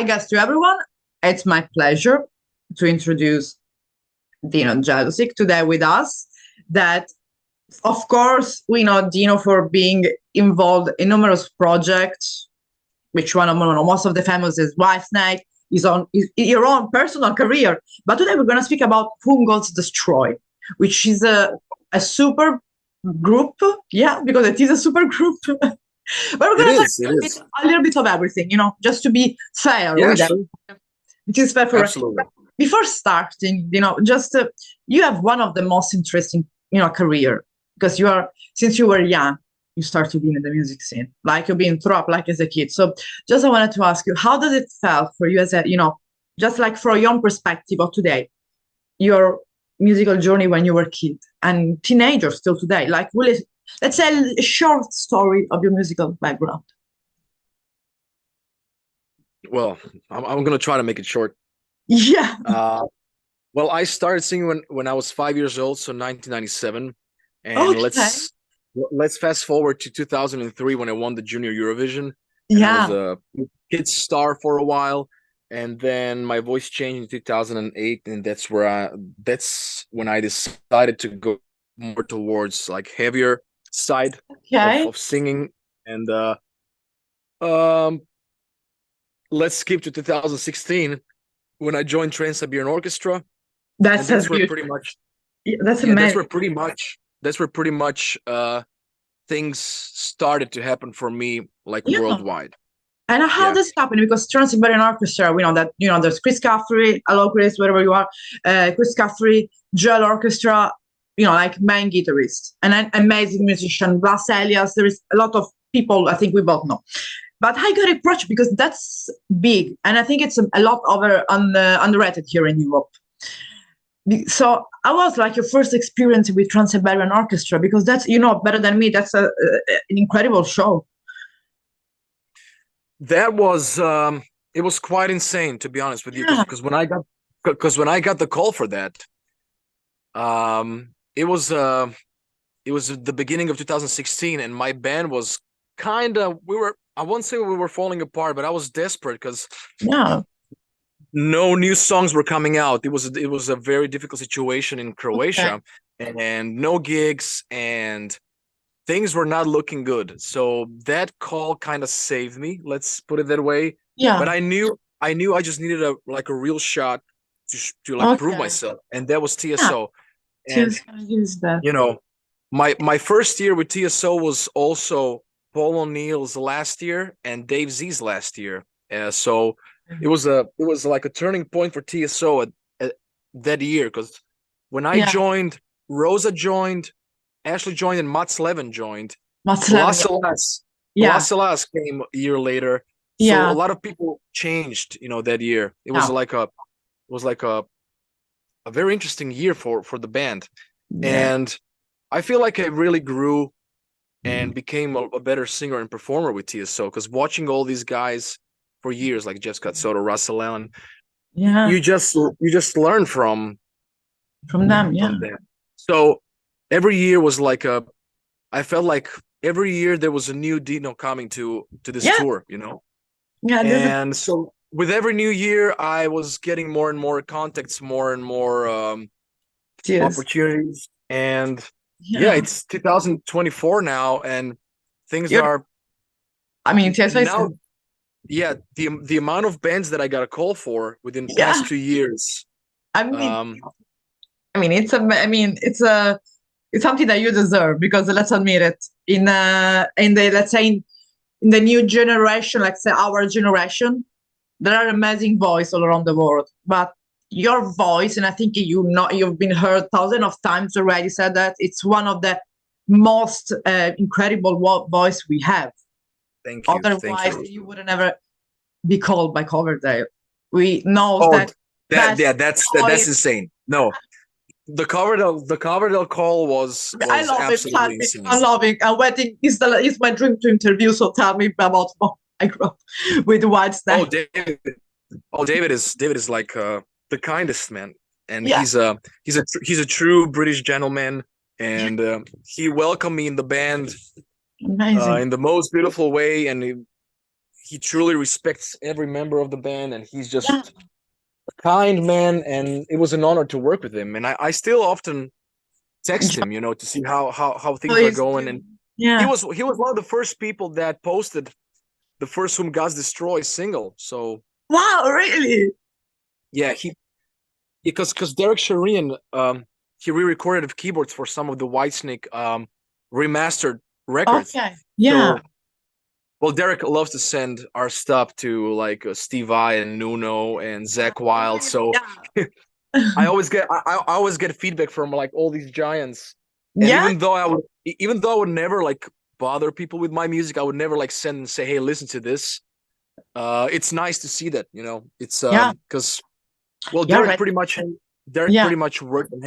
I guess to everyone, it's my pleasure to introduce Dino Jelusick today with us. That, of course, we know Dino for being involved in numerous projects, which one of most of the famous is Whitesnake, your own personal career. But today we're going to speak about Whom Gods Destroy, which is a super group. Yeah, because it is a super group. But we're going to talk a little bit of everything, just to be fair with them. It is fair for Absolutely. Before starting, just you have one of the most interesting, career, because since you were young, you started being in the music scene, like you've been through up like as a kid. So just I wanted to ask you, how does it felt for you as a, just like from your own perspective of today, your musical journey when you were a kid and teenager still today, like really, let's say a short story of your musical background. Well, I'm going to try to make it short. Yeah. Well, I started singing when I was 5 years old, so 1997. And okay. let's fast forward to 2003 when I won the Junior Eurovision. Yeah. I was a kid star for a while, and then my voice changed in 2008, and that's when I decided to go more towards like heavier side of singing. And let's skip to 2016 when I joined Trans-Siberian Orchestra. That's where pretty much that's where pretty much things started to happen for me, like worldwide. And how does it happen? Because Trans-Siberian Orchestra, we know that, there's Chris Caffrey, hello Chris, wherever you are, Chris Caffrey, Joel Orchestra, like main guitarist, and an amazing musician, Blas Elias. There is a lot of people I think we both know. But I got approached because that's big, and I think it's a lot underrated here in Europe. So I was like your first experience with Trans-Siberian Orchestra, because that's, better than me, that's an incredible show. That was it was quite insane, to be honest with you, because when I got the call for that, it was the beginning of 2016, and my band was I won't say we were falling apart, but I was desperate because no new songs were coming out. It was a very difficult situation in Croatia, and no gigs, and things were not looking good. So that call kind of saved me. Let's put it that way. Yeah. But I knew I just needed a real shot to prove myself, and that was TSO. Yeah. And my first year with TSO was also Paul O'Neill's last year and Dave Z's last year. So it was like a turning point for TSO at that year, because when I joined, Rosa joined, Ashley joined, and Mats Levin joined. Blas Elias came a year later. So a lot of people changed, that year. It was like a very interesting year for the band. And I feel like I really grew and became a better singer and performer with TSO, because watching all these guys for years, like Jeff Scott Soto, Russell Allen, you just learn from them. So every year was I felt like every year there was a new Dino coming to this tour, and so with every new year I was getting more and more contacts, more and more opportunities, and it's 2024 now, and things are, I mean, now, the amount of bands that I got a call for within the past 2 years. It's something that you deserve, because let's admit it, in the new generation, like say our generation, there are amazing voices all around the world, but your voice, and I think you've been heard thousands of times already, said that it's one of the most incredible voice we have. Thank you. Otherwise, you would never be called by Coverdale. We know that's insane. No, the Coverdale call was I love absolutely it. insane. I love it. I'm waiting. It's my dream to interview. So tell me about what I grew up with Whitesnake. David is like the kindest man, and he's a true British gentleman, and he welcomed me in the band in the most beautiful way, and he truly respects every member of the band, and he's Yeah. just a kind man. And it was an honor to work with him. And I still often text him, to see how things are Joyce, going. And he yeah. was he was one of the first people that posted the first "Whom Gods Destroy" single. So Wow, really? yeah, because Derek Sharian, he re-recorded the keyboards for some of the Whitesnake remastered records. Okay. Yeah. So, well, Derek loves to send our stuff to like Steve Vai and Nuno and Zach Wild. So Yeah. I always get feedback from like all these giants. And Yeah. even though I would never like bother people with my music, I would never like send and say, "Hey, listen to this." It's nice to see that, it's Yeah. because well, Yeah. Right. Derek Yeah. pretty much worked and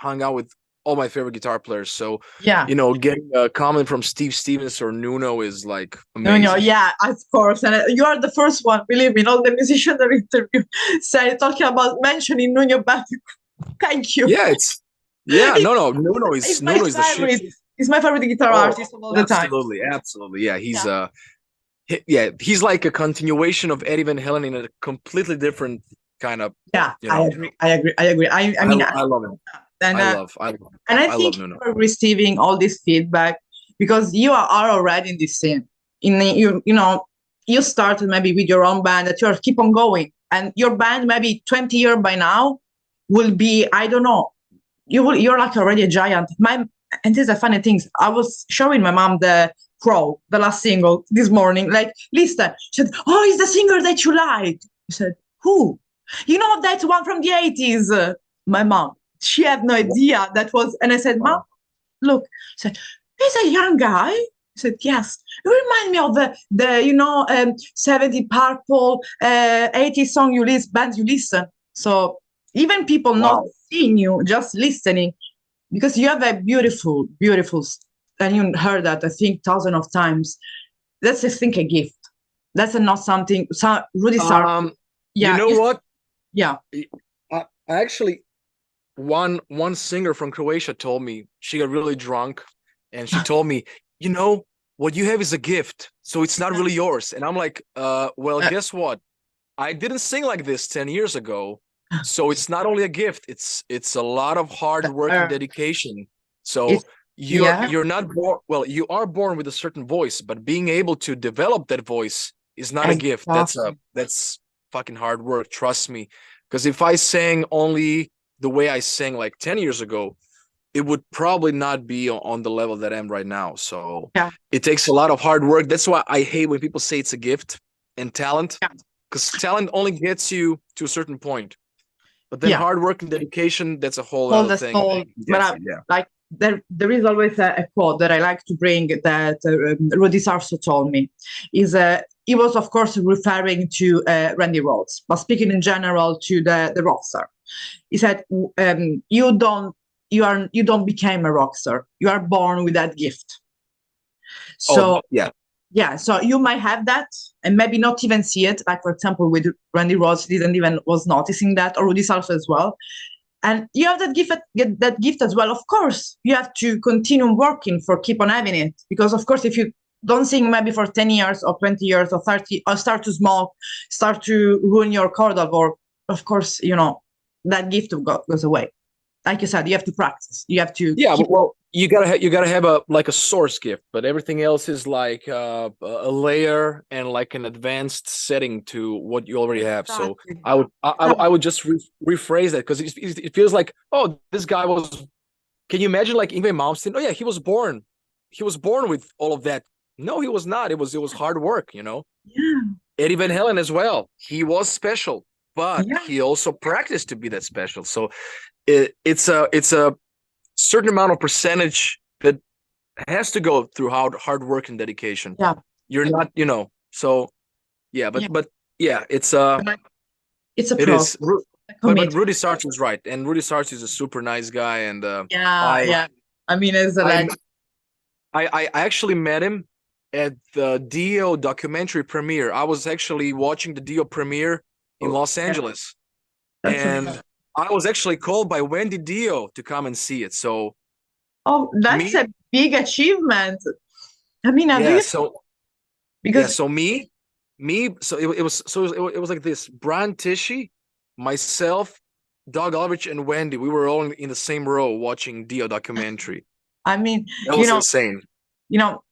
hung out with all my favorite guitar players. So, Yeah. getting a comment from Steve Stevens or Nuno is like No, no, amazing. yeah, of course. And you are the first one, believe me, all the musicians that interview say talking about mentioning Nuno back. Thank you. Yeah, It's, no, no, it's my Nuno is the shit. favorite. He's my favorite guitar Oh, artist of all the time. absolutely. Yeah, Yeah. he's like a continuation of Eddie Van Halen in a completely different kind of, Yeah, you I know. agree. I agree. I agree. I mean, I love him. and and I I think love Nuno. you're receiving all this feedback because you are already in this scene. You started maybe with your own band that you keep on going, and your band maybe 20 years by now will be, I don't know, you're like already a giant. And this is a funny thing. I was showing my mom the Crow, the last single this morning. Like, listen, she said, "Oh, it's the singer that you like." I said, "Who?" You know that one from the 80s. My mom, she had no idea that was. And I said, "Mom, Wow. look." She said, "He's a young guy." I said, "Yes." You remind me of the 70 Purple, 80 song you listen, bands you listen. So even people not Wow. seeing you, just listening, because you have a beautiful, beautiful, and you heard that I think thousands of times. That's I think a gift. That's not something. So Rudy Sark, You yeah, know what? yeah. I actually one singer from Croatia told me she got really drunk, and she told me, what you have is a gift, so it's not really yours. And I'm like, well, guess what? I didn't sing like this 10 years ago, so it's not only a gift, it's a lot of hard work and dedication. So It's yeah, you're not born, well, you are born with a certain voice, but being able to develop that voice is not a gift. exactly. That's fucking hard work, trust me. Because if I sang only the way I sang like 10 years ago, it would probably not be on the level that I'm right now. So Yeah, it takes a lot of hard work. That's why I hate when people say it's a gift and talent, yeah, because talent only gets you to a certain point. But then yeah. hard work and dedication, that's a whole Hold other the thing. soul. But Yes, yeah. like there is always a quote that I like to bring that Rudy Sarso told me. He was of course referring to Randy Rhoads, but speaking in general to the rock star. He said, you don't become a rock star. You are born with that gift. Oh, So yeah. yeah, so you might have that and maybe not even see it. Like for example, with Randy Rhoads, didn't even was noticing that, or Rudy Sarso as well. And you have that gift as well. Of course, you have to continue working for keep on having it, because of course, if you don't sing maybe for 10 years or 20 years or 30, or start to smoke, start to ruin your chordal, or of course, that gift goes away. Like you said, you have to practice. You have to Yeah, keep. but well, you gotta have a like a source gift, but everything else is like a layer and like an advanced setting to what you already have. So Exactly. I would just rephrase that, because it feels like, oh, this guy was. Can you imagine like Ingve Malmsteen? Oh yeah, he was born with all of that. No, he was not. It was hard work. Yeah, Eddie Van Halen as well. He was special, but yeah, he also practiced to be that special. So it's a certain amount of percentage that has to go through hard work and dedication. yeah, You're not, so yeah, yeah. but yeah, It's a it pro, is. a But commitment. Rudy Sarch was right, and Rudy Sarch is a super nice guy, and Yeah, I yeah. I mean, it's a I legend. I actually met him at the Dio documentary premiere. I was actually watching the Dio premiere in Los Yeah, Angeles, that's and amazing. I was actually called by Wendy Dio to come and see it. So Oh, that's me, a big achievement. I mean, a yeah, really so yeah, because so me, me. So it was like this: Brian Tishy, myself, Doug Aldrich, and Wendy. We were all in the same row watching Dio documentary. I mean, That was insane. you know,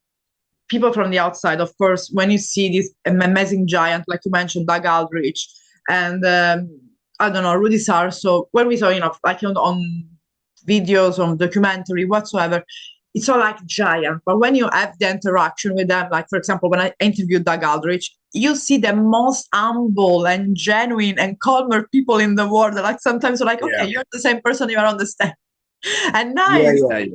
people from the outside, of course, when you see this amazing giant, like you mentioned, Doug Aldrich, and I don't know, Rudy Sarso, when we saw, like on videos, on documentary, whatsoever, it's all like giant. But when you have the interaction with them, like for example, when I interviewed Doug Aldrich, you see the most humble and genuine and calmer people in the world. Like sometimes you're like, okay, you're the same person you are on the stage. And nice. Yeah.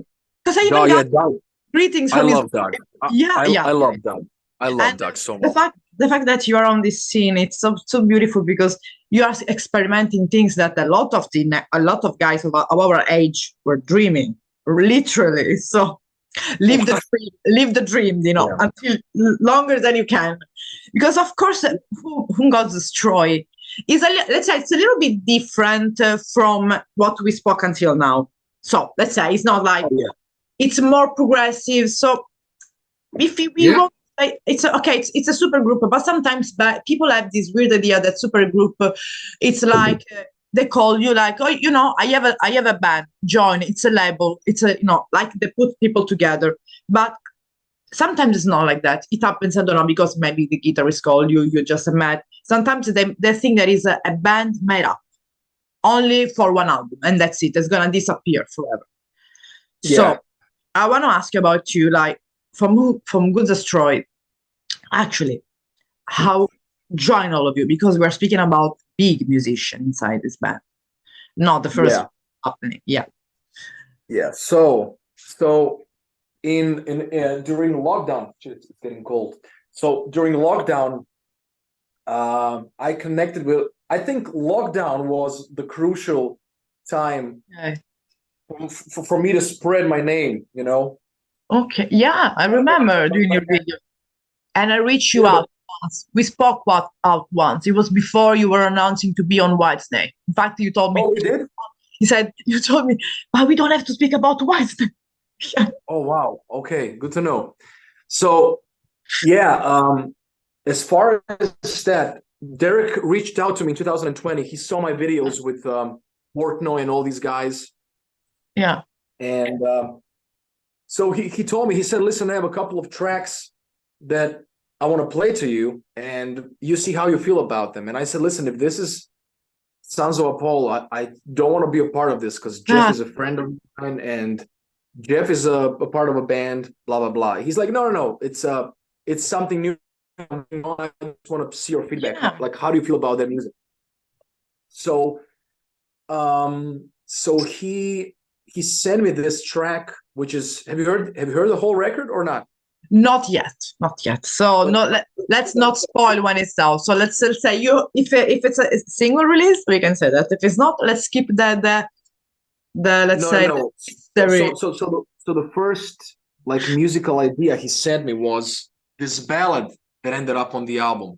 Because I even got Doug. greetings I from love Doug. I love Doug. I love Doug so much. The fact that you are on this scene, it's so beautiful because you are experimenting things that a lot of guys of our age were dreaming, literally. So live the dream, until longer than you can. Because of course, Who Got Destroyed is let's say it's a little bit different from what we spoke until now. So let's say it's not like it's more progressive. So if we won't, it's okay. It's a super group, but sometimes people have this weird idea that super group. It's like they call you like, oh, I have a band. Join. It's a label. It's like they put people together. But sometimes it's not like that. It happens. I don't know, because maybe the guitarist called you. You're just a mad. Sometimes they think there is a band made up only for one album, and that's it. It's gonna disappear forever. Yeah. So I want to ask you about you, like from Good Destroyed. Actually, how join all of you? Because we're speaking about big musician inside this band, not the first happening. Yeah. So in during lockdown, it's getting cold. So during lockdown, I connected with. I think lockdown was the crucial time for me to spread my name. Okay. Yeah, I remember doing your video, and I reached you out once. We spoke out once. It was before you were announcing to be on Whitesnake. In fact, you told me. Oh, we did? You told me, but we don't have to speak about Whitesnake. Yeah. Oh, wow. Okay, good to know. So, as far as that, Derek reached out to me in 2020. He saw my videos with Portnoy and all these guys. Yeah. And so he told me, he said, listen, I have a couple of tracks that I want to play to you, and you see how you feel about them. And I said, listen, if this is Sons of Apollo, I don't want to be a part of this, because Jeff is a friend of mine, and Jeff is a part of a band, blah, blah, blah. He's like, no, it's something new. I just want to see your feedback. Yeah. Like, how do you feel about that music? So he sent me this track, which is, have you heard the whole record or not? Not yet. So let's not spoil when it's out. So let's say if it's a single release, we can say that. If it's not, let's skip the So the first like musical idea he sent me was this ballad that ended up on the album.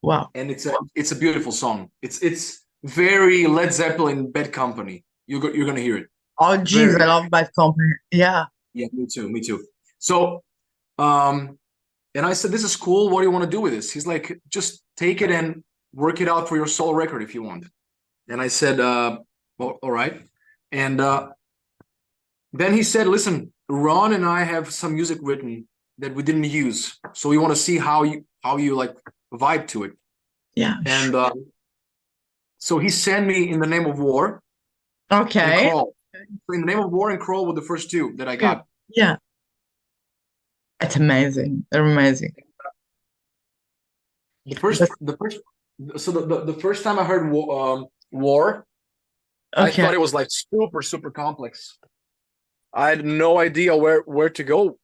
Wow. And it's a beautiful song. It's very Led Zeppelin, Bad Company. You're gonna hear it. Oh geez, I love Bad Company. Yeah. Yeah, me too. So and I said, this is cool. What do you want to do with this? He's like, just take it and work it out for your solo record if you want. And I said, well, all right. And then he said, listen, Ron and I have some music written that we didn't use. So we want to see how you like vibe to it. Yeah. And so he sent me In the Name of War. Okay. So In the Name of War and Crawl were the first two that I got. Yeah. It's amazing. They're amazing. The first time I heard War, I thought it was like super, super complex. I had no idea where to go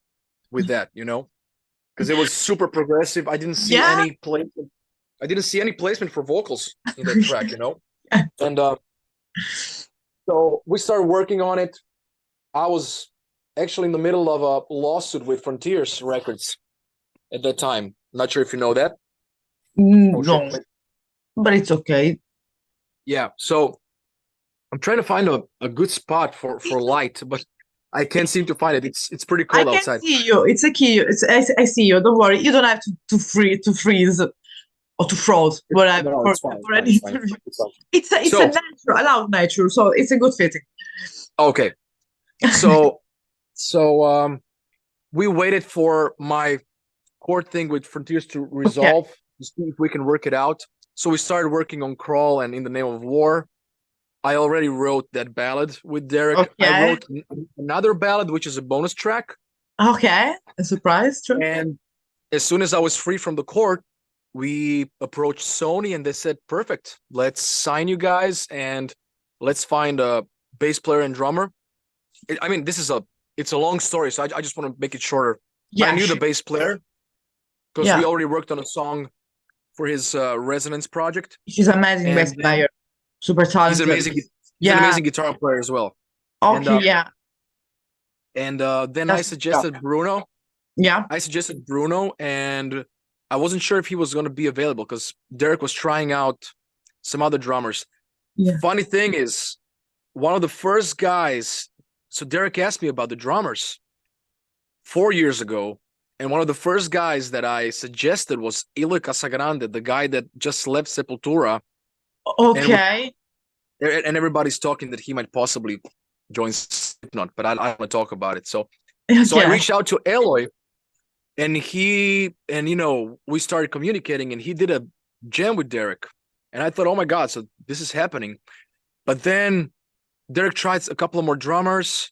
with that, because it was super progressive. I didn't see any placement. I didn't see any placement for vocals in that track, And so we started working on it. I was actually in the middle of a lawsuit with Frontiers Records at that time. Not sure if you know that. No, but it's okay. Yeah, so I'm trying to find a good spot for light, but I can't seem to find it. It's pretty cold outside. I can see you. It's a key. I see you. Don't worry. You don't have to freeze. or to froze, whatever. No, For, it's fine. for an interview. It's a So, natural, I love nature, so it's a good fitting. okay. So we waited for my court thing with Frontiers to Okay. resolve to see if we can work it out. So we started working on Crawl and In the Name of War. I already wrote that ballad with Derek. Okay. I wrote another ballad, which is a bonus track. Okay. A surprise, true. And as soon as I was free from the court, we approached Sony and they said, perfect, let's sign you guys and let's find a bass player and drummer. I mean, it's a long story, so I just want to make it shorter. But Yeah, I knew the sure. bass player because Yeah. we already worked on a song for his Resonance project. She's amazing bass And player. Super talented. he's Yeah. an amazing guitar player as well. Okay, yeah. And then I That's suggested Bruno. Yeah. I suggested Bruno, and I wasn't sure if he was going to be available because Derek was trying out some other drummers. Yeah. Funny thing is, one of the first guys, so Derek asked me about the drummers 4 years ago, and one of the first guys that I suggested was Ile Casagrande, the guy that just left Sepultura. Okay. And everybody's talking that he might possibly join Slipknot, but I don't want to talk about it. So I reached out to Eloy, and we started communicating, and he did a jam with Derek. And I thought, oh my God, so this is happening. But then Derek tried a couple of more drummers.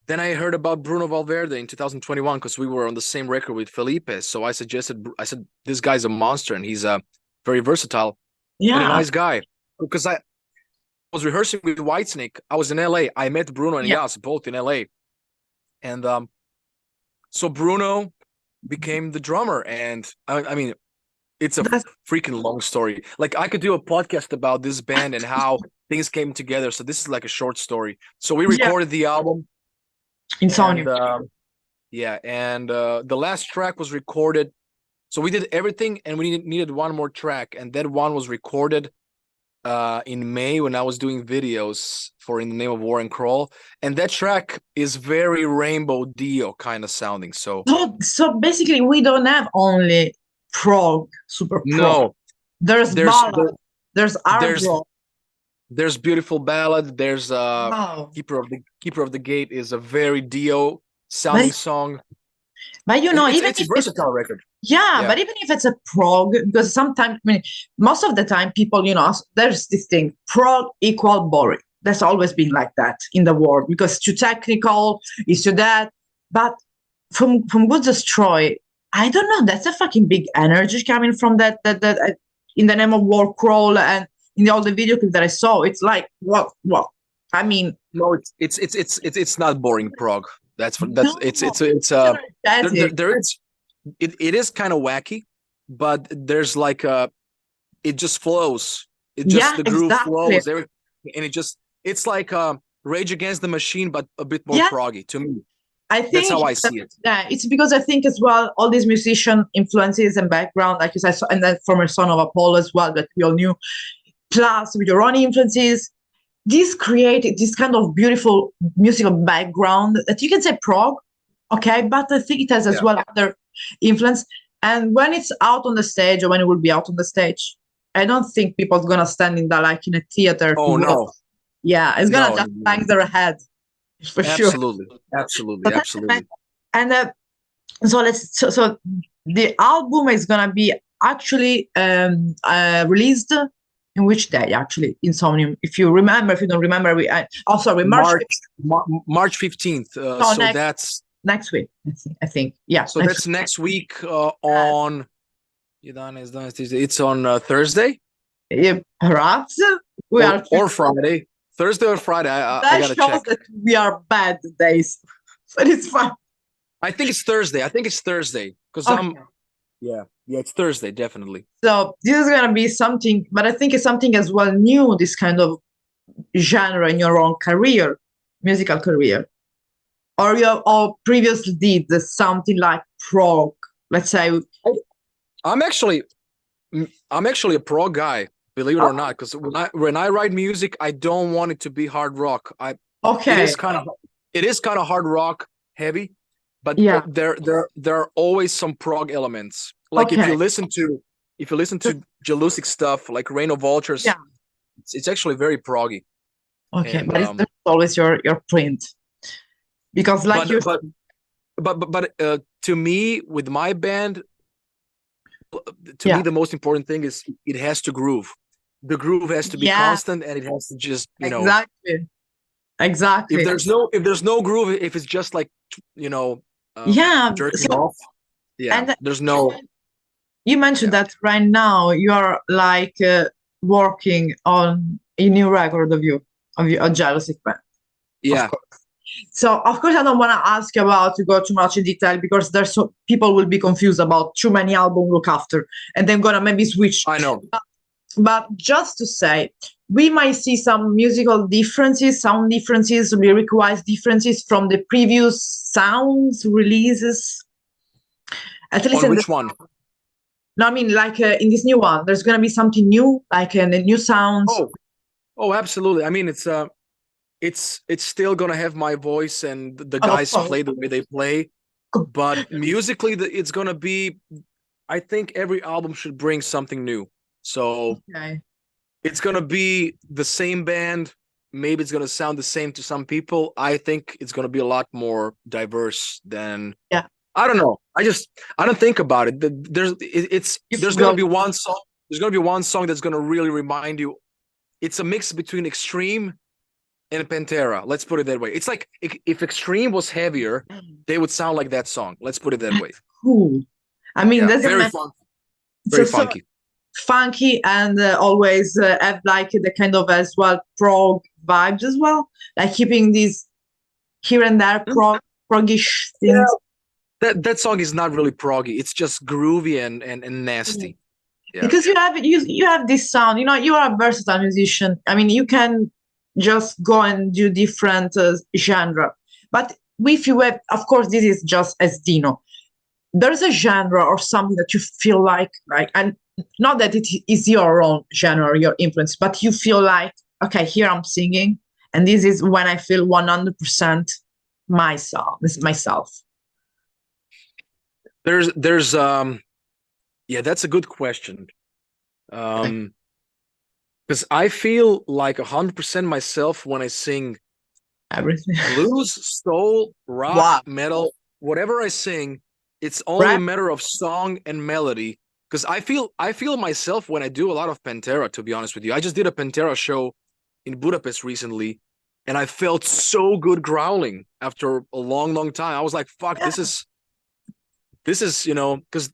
Then I heard about Bruno Valverde in 2021 because we were on the same record with Felipe. So I said, this guy's a monster and he's very versatile and a nice guy. Because I was rehearsing with Whitesnake. I was in LA. I met Bruno and Yas both in LA. And so Bruno became the drummer. And I mean, it's a freaking long story. Like I could do a podcast about this band and how things came together. So this is like a short story. So we recorded the album. Insanium. And the last track was recorded. So we did everything and we needed one more track. And that one was recorded in May when I was doing videos for In the Name of War and Crawl. And that track is very Rainbow Dio kind of sounding. So basically we don't have only prog, super prog. No. There's ballad. There's art rock. There's Beautiful Ballad. There's Keeper of the Gate is a very Dio sounding song. But it's a versatile record. Yeah, but even if it's a prog, because sometimes, most of the time people, there's this thing, prog equal boring. That's always been like that in the world because it's too technical, it's too that. But from Good Destroy, I don't know, that's a fucking big energy coming from that In the Name of War, Crawl, and in all the video clips that I saw, it's like, what? I mean, no, it's not boring prog. It is kind of wacky, but there's like it just flows. It just the groove flows, and it's like Rage Against the Machine, but a bit more proggy to me. I think that's how I see it. It's because I think as well all these musician influences and background, like you said, and then former Son of Apollo as well that we all knew, plus with your own influences, this created this kind of beautiful musical background that you can say prog, okay, but I think it has as well other influence. And when it's out on the stage, or when it will be out on the stage, I don't think people are gonna stand in that like in a theater. Oh no! Yeah, it's gonna just bang their head for sure. Absolutely. And so the album is gonna be actually released. In which day, actually, Insanium? If you don't remember, March 15th. So that's next week, I think. Yeah. So that's next week on. It's on Thursday. Perhaps or Friday. Thursday or Friday. I gotta check. That we are bad days, but it's fine. I think it's Thursday. because it's Thursday, definitely. So this is gonna be something, but I think it's something as well new, this kind of genre in your own musical career. Or you previously did something like prog, let's say. I'm actually a prog guy, believe it or not, because when I write music, I don't want it to be hard rock. It is kind of hard rock heavy, but there are always some prog elements. Like if you listen to if you listen to Jelusic stuff like Reign of Vultures, Yeah. it's actually very proggy. Okay, And, but it's not always your print, because like to me, with my band, to me the most important thing is it has to groove. The groove has to be constant, and it has to just exactly. If there's no groove, if it's just like jerking off, and there's no. You mentioned that right now you are like working on a new record of your Jelusic band. Yeah. Of course. So of course I don't want to ask you about to go too much in detail, because there's people will be confused about too many albums look after, and then gonna maybe switch. I know. But just to say, we might see some musical differences, sound differences, lyric-wise differences from the previous sounds releases. At least on which one? No, I mean, like in this new one, there's gonna be something new, like the new sounds. Oh, absolutely. I mean, it's still gonna have my voice, and the guys play the way they play, but musically, it's gonna be. I think every album should bring something new. So it's gonna be the same band. Maybe it's gonna sound the same to some people. I think it's gonna be a lot more diverse than. I don't know. I don't think about it. There's gonna be one song. There's gonna be one song that's gonna really remind you. It's a mix between Extreme and Pantera. Let's put it that way. It's like if Extreme was heavier, they would sound like that song. Let's put it that way. Cool. I mean, that's very fun. Very funky. Funky, and always have like the kind of as well prog vibes as well, like keeping these here and there proggish things. That song is not really proggy. It's just groovy and nasty. Yeah. Because you have this sound. You are a versatile musician. I mean, you can just go and do different genre. But if you have, of course, this is just as Dino. There's a genre or something that you feel like, and not that it is your own genre or your influence, but you feel like, okay, here I'm singing, and this is when I feel 100% myself. There's that's a good question. Because I feel like 100% myself when I sing everything. Blues, soul, rock, metal, whatever I sing, it's only a matter of song and melody. Because I feel myself when I do a lot of Pantera, to be honest with you. I just did a Pantera show in Budapest recently, and I felt so good growling after a long, long time. I was like, fuck, this is because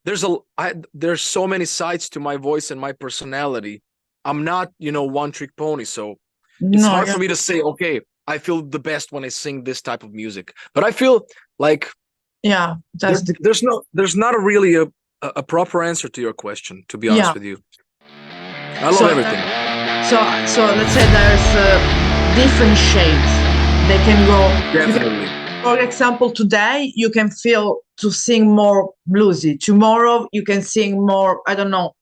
there's so many sides to my voice and my personality. I'm not, one trick pony. So it's hard for me to say, okay, I feel the best when I sing this type of music. But I feel like there's not really a proper answer to your question, to be honest with you. I love everything. So let's say there's different shades. They can go. Definitely. For example, today you can feel to sing more bluesy. Tomorrow you can sing more, I don't know,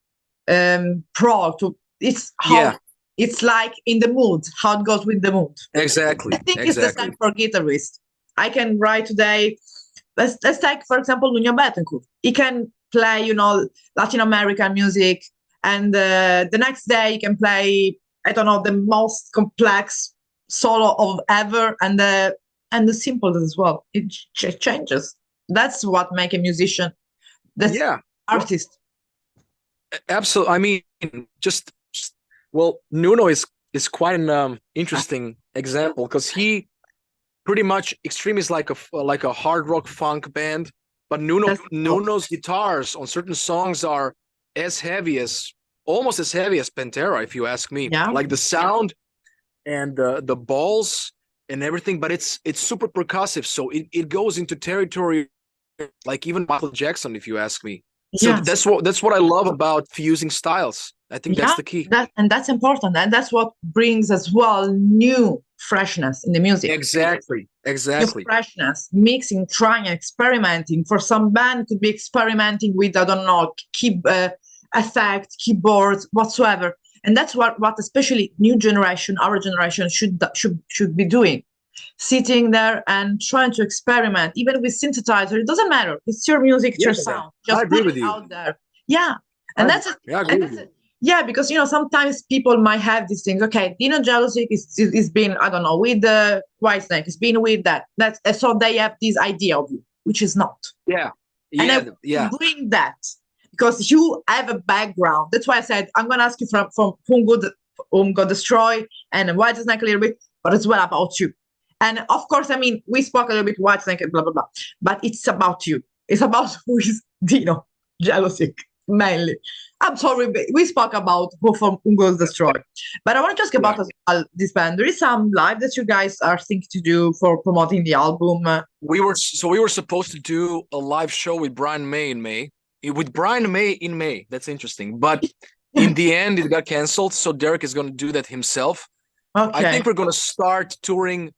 prog. It's how it's like in the mood, how it goes with the mood. Exactly. I think it's the same for guitarist. I can write today. Let's take, for example, Nuno Bettencourt. He can play, Latin American music, and the next day he can play, I don't know, the most complex solo of ever, and the simple as well. It changes. That's what makes a musician. That's artist. Absolutely. I mean, Nuno is quite an interesting example, because he pretty much Extreme is like a hard rock funk band, but Nuno's guitars on certain songs are almost as heavy as Pantera, if you ask me. Yeah. Like the sound and the balls and everything, but it's super percussive, so it goes into territory like even Michael Jackson, if you ask me. So that's what I love about fusing styles. I think that's the key. That's important, and that's what brings as well new freshness in the music. Exactly. New freshness, mixing, trying, experimenting. For some band, could be experimenting with, I don't know, effect, keyboards, whatsoever. And that's what especially new generation, our generation, should be doing. Sitting there and trying to experiment, even with synthesizer. It doesn't matter. It's your music, it's your sound. Just I agree put with it you. out there. Yeah. And that's yeah, and that's it. Yeah, because sometimes people might have these things. Okay, Dino Jelusic is been, I don't know, with the Whitesnake, it's been with that. That's so they have this idea of you, which is not. Yeah, And I yeah, want yeah. to bring that because you have a background. That's why I said I'm gonna ask you from whom got destroyed and Whitesnake a little bit, but it's well about you. And of course, I mean, we spoke a little bit Whitesnake and blah blah blah, but it's about you. It's about who is Dino Jelusic mainly. I'm sorry, we spoke about who goes destroyed, but I want to ask about as well this band. There is some live that you guys are thinking to do for promoting the album. We were supposed to do a live show with Brian May in May. With Brian May in May, that's interesting. But in the end, it got canceled. So Derek is going to do that himself. Okay. I think we're going to start touring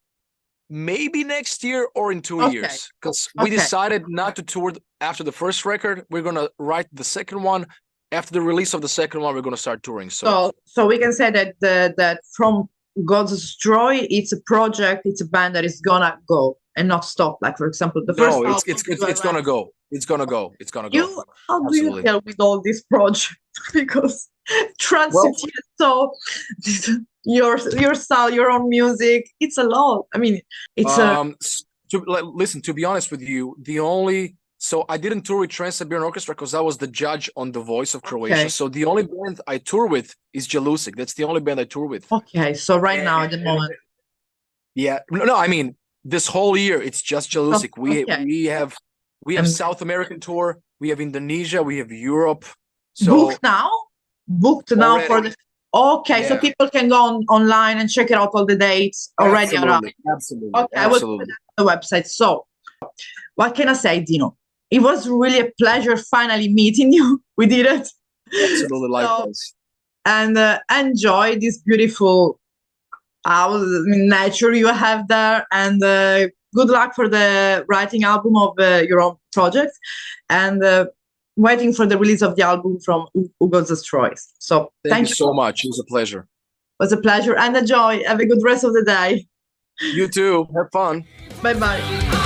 maybe next year or in 2 years, because we decided not to tour after the first record. We're going to write the second one. After the release of the second one, we're going to start touring. So we can say that that from God's Destroy, it's a project, it's a band that is gonna go and not stop. Like, for example, the first album, it's gonna go. It's gonna go. It's gonna go. How do you feel with all this project? Because Transcity is so your style, your own music, it's a lot. I mean, it's listen, to be honest with you, so I didn't tour with Trans-Siberian Orchestra because I was the judge on The Voice of Croatia. So the only band I tour with is Jelusic. That's the only band I tour with. Okay, so now at the moment. Yeah, no, I mean this whole year it's just Jelusic. We have South American tour, we have Indonesia, we have Europe. So booked now for the. Okay, so people can go online and check it out, all the dates already. Absolutely. Okay, I will put it on the website. So, what can I say, Dino? It was really a pleasure finally meeting you. We did it. Absolutely, likewise. And enjoy this beautiful nature you have there. And good luck for the writing album of your own project. And waiting for the release of the album from Who Goes Destroys. So thank you so much. It was a pleasure. It was a pleasure and enjoy. Have a good rest of the day. You too. Have fun. Bye-bye.